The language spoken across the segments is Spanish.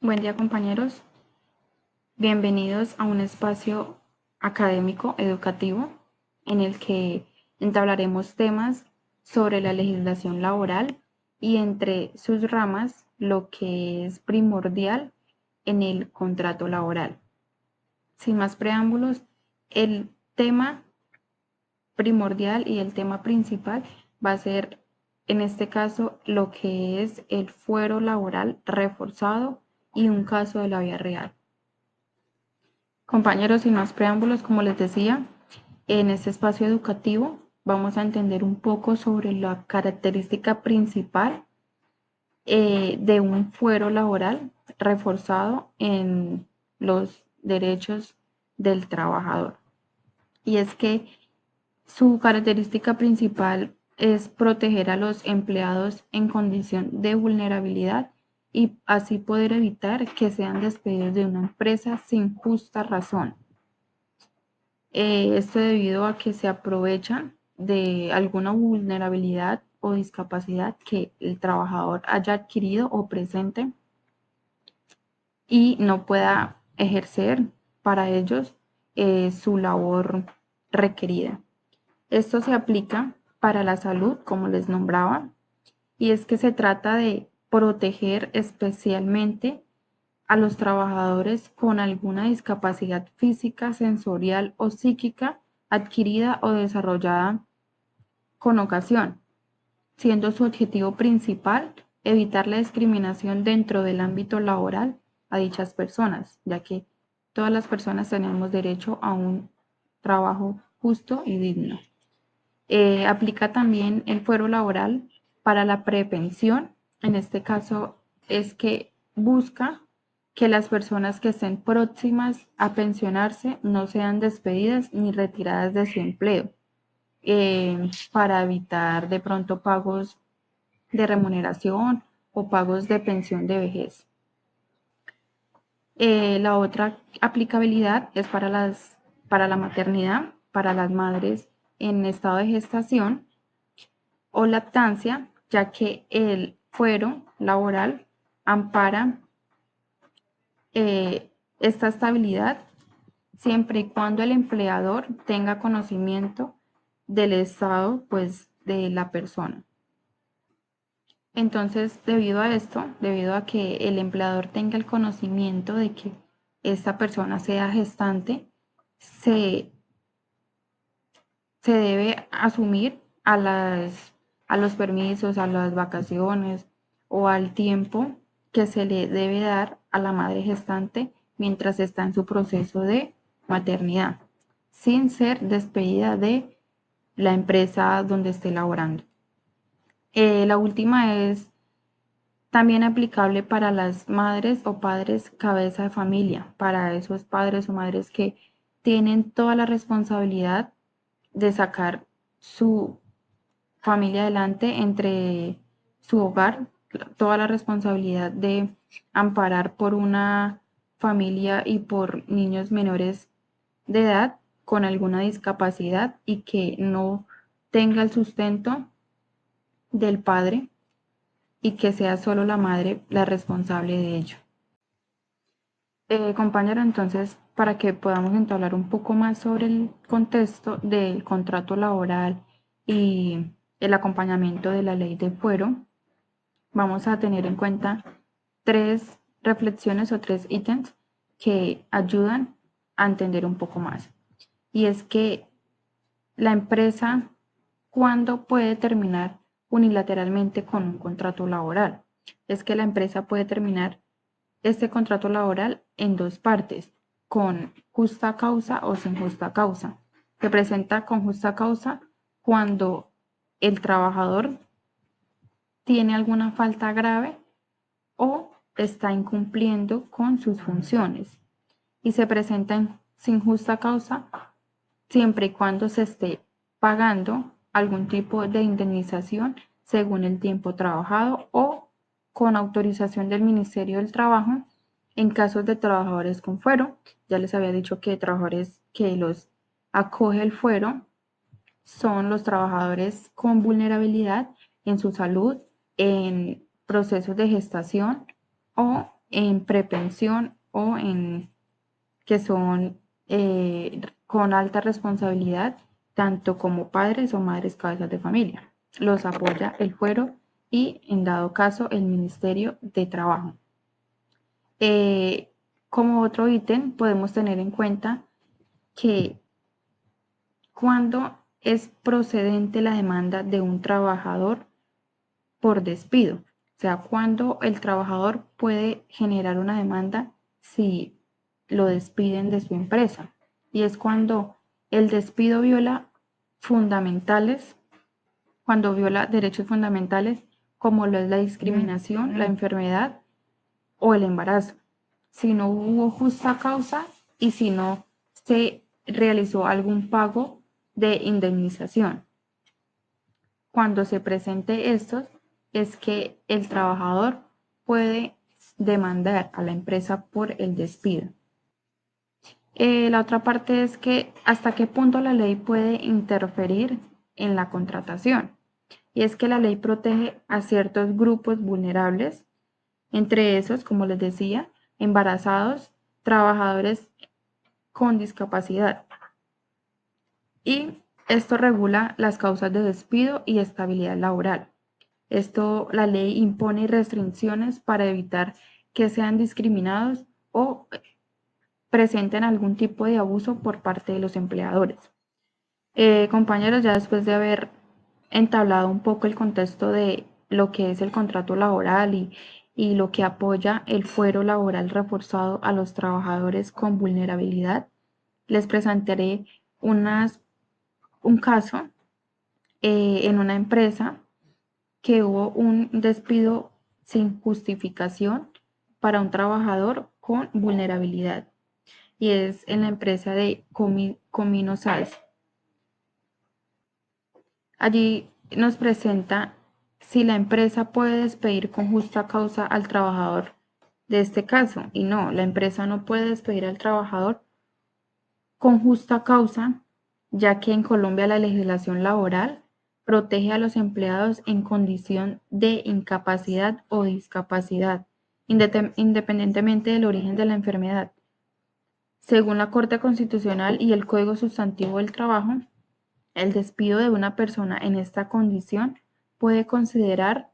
Buen día, compañeros. Bienvenidos a un espacio académico educativo en el que entablaremos temas sobre la legislación laboral y entre sus ramas lo que es primordial en el contrato laboral. Sin más preámbulos, el tema primordial y el tema principal va a ser, en este caso, lo que es el fuero laboral reforzado y un caso de la vida real. Compañeros, sin más preámbulos, como les decía, en este espacio educativo vamos a entender un poco sobre la característica principal de un fuero laboral reforzado en los derechos del trabajador. Y es que su característica principal es proteger a los empleados en condición de vulnerabilidad y así poder evitar que sean despedidos de una empresa sin justa razón. Esto debido a que se aprovechan de alguna vulnerabilidad o discapacidad que el trabajador haya adquirido o presente y no pueda ejercer para ellos su labor requerida. Esto se aplica para la salud, como les nombraba, y es que se trata de proteger especialmente a los trabajadores con alguna discapacidad física, sensorial o psíquica adquirida o desarrollada con ocasión, siendo su objetivo principal evitar la discriminación dentro del ámbito laboral a dichas personas, ya que todas las personas tenemos derecho a un trabajo justo y digno. Aplica también el fuero laboral para la prevención. En este caso es que busca que las personas que estén próximas a pensionarse no sean despedidas ni retiradas de su empleo, para evitar de pronto pagos de remuneración o pagos de pensión de vejez. La otra aplicabilidad es para la maternidad, para las madres en estado de gestación o lactancia, ya que el fuero laboral ampara esta estabilidad siempre y cuando el empleador tenga conocimiento del estado, pues, de la persona. Entonces, debido a esto, debido a que el empleador tenga el conocimiento de que esta persona sea gestante, se, se debe asumir a los permisos, a las vacaciones o al tiempo que se le debe dar a la madre gestante mientras está en su proceso de maternidad, sin ser despedida de la empresa donde esté laborando. La última es también aplicable para las madres o padres cabeza de familia, para esos padres o madres que tienen toda la responsabilidad de sacar su familia adelante entre su hogar, toda la responsabilidad de amparar por una familia y por niños menores de edad con alguna discapacidad y que no tenga el sustento del padre y que sea solo la madre la responsable de ello. Compañero, entonces, para que podamos entablar un poco más sobre el contexto del contrato laboral y el acompañamiento de la ley de fuero, vamos a tener en cuenta tres reflexiones o tres ítems que ayudan a entender un poco más. Y es que la empresa, ¿cuándo puede terminar unilateralmente con un contrato laboral? Es que la empresa puede terminar este contrato laboral en dos partes, con justa causa o sin justa causa. Se presenta con justa causa cuando el trabajador tiene alguna falta grave o está incumpliendo con sus funciones. Y se presenta sin justa causa siempre y cuando se esté pagando algún tipo de indemnización según el tiempo trabajado o con autorización del Ministerio del Trabajo en casos de trabajadores con fuero. Ya les había dicho que trabajadores que los acoge el fuero son los trabajadores con vulnerabilidad en su salud, en procesos de gestación o en prepensión o en que son con alta responsabilidad, tanto como padres o madres cabezas de familia. Los apoya el fuero y, en dado caso, el Ministerio de Trabajo. Como otro ítem, podemos tener en cuenta que cuando es procedente la demanda de un trabajador por despido, o sea, cuando el trabajador puede generar una demanda si lo despiden de su empresa. Y es cuando el despido viola fundamentales, cuando viola derechos fundamentales como lo es la discriminación, la enfermedad o el embarazo. Si no hubo justa causa y si no se realizó algún pago de indemnización. Cuando se presente estos, es que el trabajador puede demandar a la empresa por el despido. La otra parte es que hasta qué punto la ley puede interferir en la contratación. Y es que la ley protege a ciertos grupos vulnerables, entre esos, como les decía, embarazados, trabajadores con discapacidad. Y esto regula las causas de despido y estabilidad laboral. La ley impone restricciones para evitar que sean discriminados o presenten algún tipo de abuso por parte de los empleadores. Compañeros, ya después de haber entablado un poco el contexto de lo que es el contrato laboral y lo que apoya el fuero laboral reforzado a los trabajadores con vulnerabilidad, les presentaré un caso en una empresa que hubo un despido sin justificación para un trabajador con vulnerabilidad y es en la empresa de Comino Sals. Allí nos presenta si la empresa puede despedir con justa causa al trabajador de este caso. Y no, la empresa no puede despedir al trabajador con justa causa, ya que en Colombia la legislación laboral protege a los empleados en condición de incapacidad o discapacidad, independientemente del origen de la enfermedad. Según la Corte Constitucional y el Código Sustantivo del Trabajo, el despido de una persona en esta condición puede considerar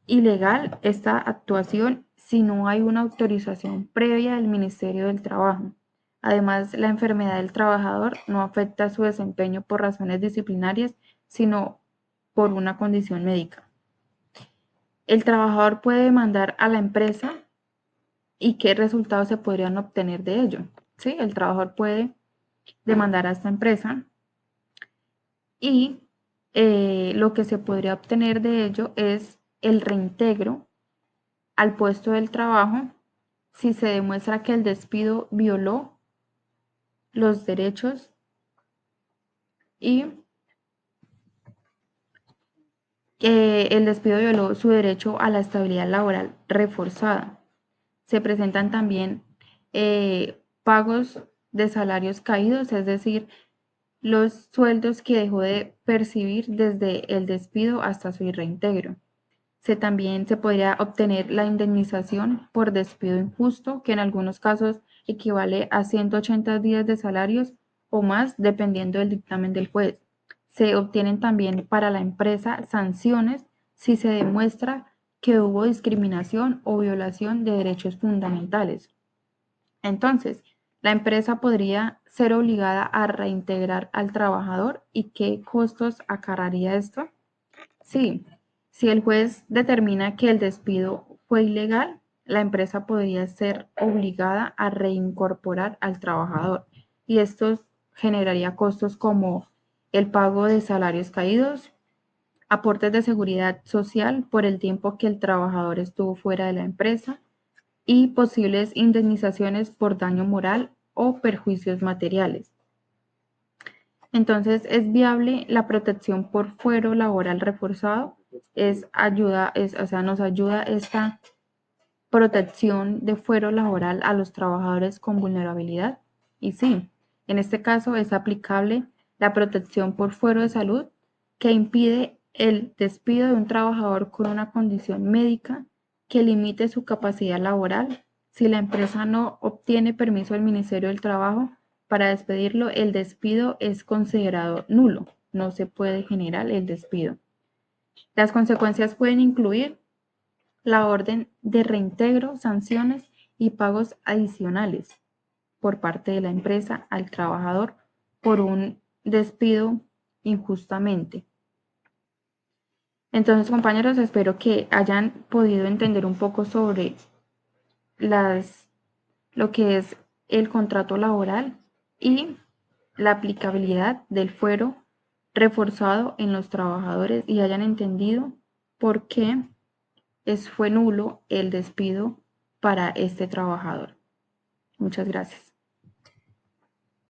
ilegal esta actuación si no hay una autorización previa del Ministerio del Trabajo. Además, la enfermedad del trabajador no afecta su desempeño por razones disciplinarias, sino por una condición médica. El trabajador puede demandar a la empresa y qué resultados se podrían obtener de ello. ¿Sí? El trabajador puede demandar a esta empresa y lo que se podría obtener de ello es el reintegro al puesto del trabajo si se demuestra que el despido violó los derechos y el despido violó su derecho a la estabilidad laboral reforzada. Se presentan también pagos de salarios caídos, es decir, los sueldos que dejó de percibir desde el despido hasta su reintegro. También se podría obtener la indemnización por despido injusto, que en algunos casos equivale a 180 días de salarios o más, dependiendo del dictamen del juez. Se obtienen también para la empresa sanciones si se demuestra que hubo discriminación o violación de derechos fundamentales. Entonces, la empresa podría ser obligada a reintegrar al trabajador y qué costos acarrearía esto. Sí, si el juez determina que el despido fue ilegal, la empresa podría ser obligada a reincorporar al trabajador y esto generaría costos como el pago de salarios caídos, aportes de seguridad social por el tiempo que el trabajador estuvo fuera de la empresa y posibles indemnizaciones por daño moral o perjuicios materiales. Entonces, ¿es viable la protección por fuero laboral reforzado? Nos ayuda esta protección de fuero laboral a los trabajadores con vulnerabilidad. Y sí, en este caso es aplicable la protección por fuero de salud, que impide el despido de un trabajador con una condición médica que limite su capacidad laboral. Si la empresa no obtiene permiso del Ministerio del Trabajo para despedirlo, el despido es considerado nulo. No se puede generar el despido. Las consecuencias pueden incluir la orden de reintegro, sanciones y pagos adicionales por parte de la empresa al trabajador por un despido injustamente. Entonces, compañeros, espero que hayan podido entender un poco sobre lo que es el contrato laboral y la aplicabilidad del fuero reforzado en los trabajadores y hayan entendido por qué fue nulo el despido para este trabajador. Muchas gracias.